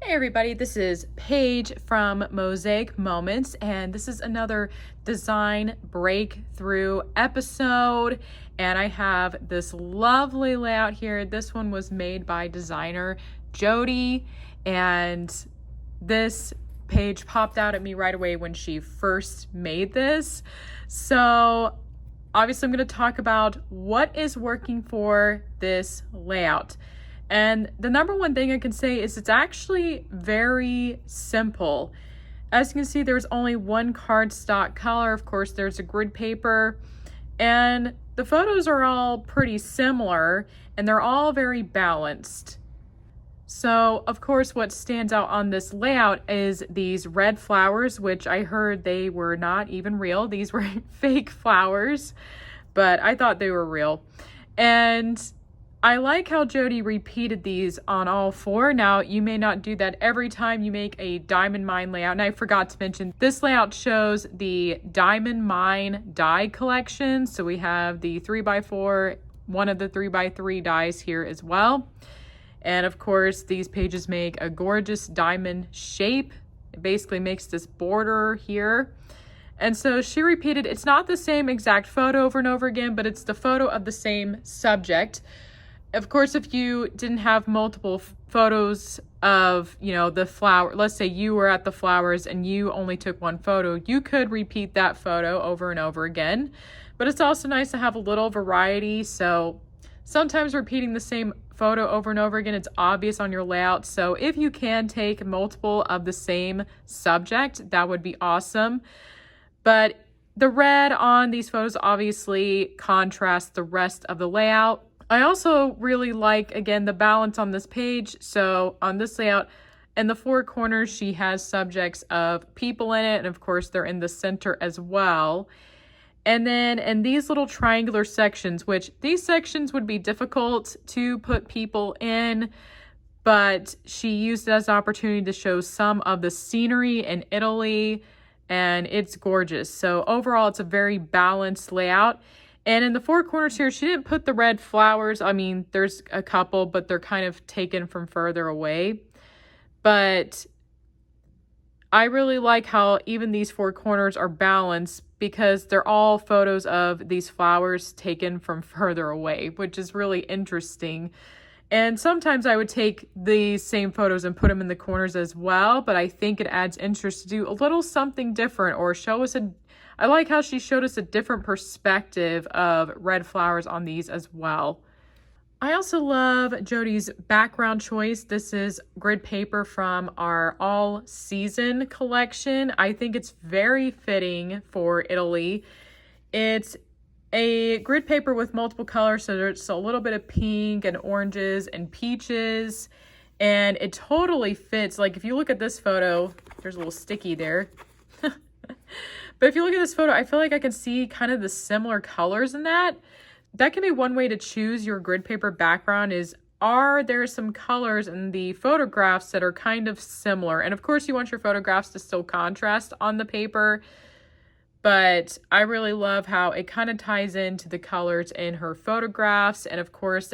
Hey everybody, this is Paige from Mosaic Moments, and this is another design breakthrough episode. And I have this lovely layout here. This one was made by designer Jody, and this page popped out at me right away when she first made this. So obviously I'm going to talk about what is working for this layout. And the number one thing I can say is it's actually very simple. As you can see, there's only one cardstock color. Of course, there's a grid paper, and the photos are all pretty similar, and they're all very balanced. So, of course, what stands out on this layout is these red flowers, which I heard they were not even real. These were fake flowers, but I thought they were real. And I like how Jody repeated these on all four. Now, you may not do that every time you make a diamond mine layout. And I forgot to mention, this layout shows the diamond mine die collection. So we have the 3x4, one of the 3x3 dies here as well. And of course, these pages make a gorgeous diamond shape. It basically makes this border here. And so she repeated, it's not the same exact photo over and over again, but it's the photo of the same subject. Of course, if you didn't have multiple photos of, the flower, let's say you were at the flowers and you only took one photo, you could repeat that photo over and over again. But it's also nice to have a little variety. So sometimes repeating the same photo over and over again, it's obvious on your layout. So if you can take multiple of the same subject, that would be awesome. But the red on these photos obviously contrasts the rest of the layout. I also really like, again, the balance on this page. So on this layout, in the four corners, she has subjects of people in it. And of course, they're in the center as well. And then in these little triangular sections, which these sections would be difficult to put people in, but she used it as an opportunity to show some of the scenery in Italy, and it's gorgeous. So overall, it's a very balanced layout. And in the four corners here, she didn't put the red flowers. I mean, there's a couple, but they're kind of taken from further away. But I really like how even these four corners are balanced because they're all photos of these flowers taken from further away, which is really interesting. And sometimes I would take these same photos and put them in the corners as well, but I think it adds interest to do a little something different or show us I like how she showed us a different perspective of red flowers on these as well. I also love Jody's background choice. This is grid paper from our all season collection. I think it's very fitting for Italy. It's a grid paper with multiple colors, so there's a little bit of pink and oranges and peaches, and it totally fits. Like if you look at this photo, there's a little sticky there. But if you look at this photo, I feel like I can see kind of the similar colors in that. That can be one way to choose your grid paper background is, are there some colors in the photographs that are kind of similar? And of course, you want your photographs to still contrast on the paper. But I really love how it kind of ties into the colors in her photographs. And of course,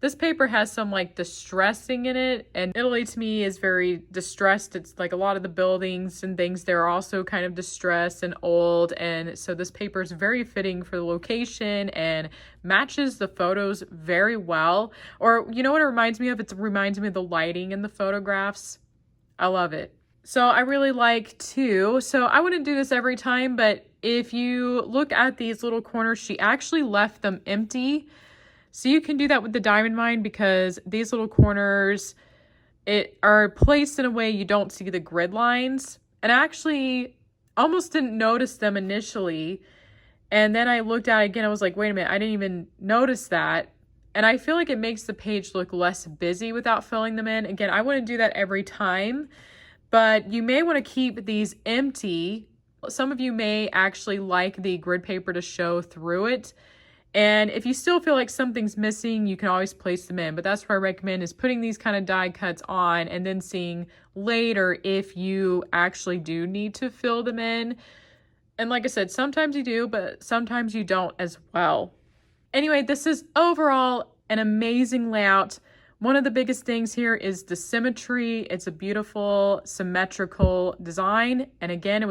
this paper has some like distressing in it. And Italy to me is very distressed. It's like a lot of the buildings and things, they're also kind of distressed and old. And so this paper is very fitting for the location and matches the photos very well. Or you know what it reminds me of? It reminds me of the lighting in the photographs. I love it. So I really like too. So I wouldn't do this every time, but if you look at these little corners, she actually left them empty. So you can do that with the diamond mine because these little corners are placed in a way you don't see the grid lines. And I actually almost didn't notice them initially. And then I looked at it again. I was like, wait a minute, I didn't even notice that. And I feel like it makes the page look less busy without filling them in. Again, I wouldn't do that every time. But you may want to keep these empty. Some of you may actually like the grid paper to show through it. And if you still feel like something's missing, you can always place them in. But that's what I recommend is putting these kind of die cuts on and then seeing later if you actually do need to fill them in. And like I said, sometimes you do, but sometimes you don't as well. Anyway, this is overall an amazing layout One of the biggest things here is the symmetry. It's a beautiful symmetrical design. And again, it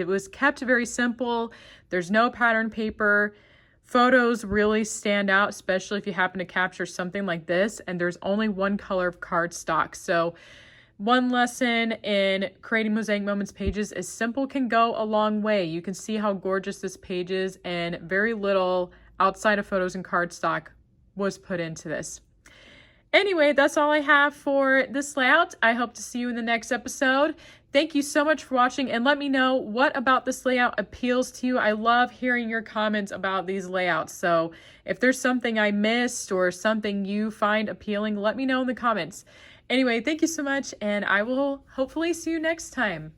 was kept very simple. There's no pattern paper. Photos really stand out, especially if you happen to capture something like this, and there's only one color of cardstock. So one lesson in creating Mosaic Moments pages is simple can go a long way. You can see how gorgeous this page is, and very little outside of photos and cardstock was put into this. Anyway, that's all I have for this layout. I hope to see you in the next episode. Thank you so much for watching, and let me know what about this layout appeals to you. I love hearing your comments about these layouts. So if there's something I missed or something you find appealing, let me know in the comments. Anyway, thank you so much, and I will hopefully see you next time.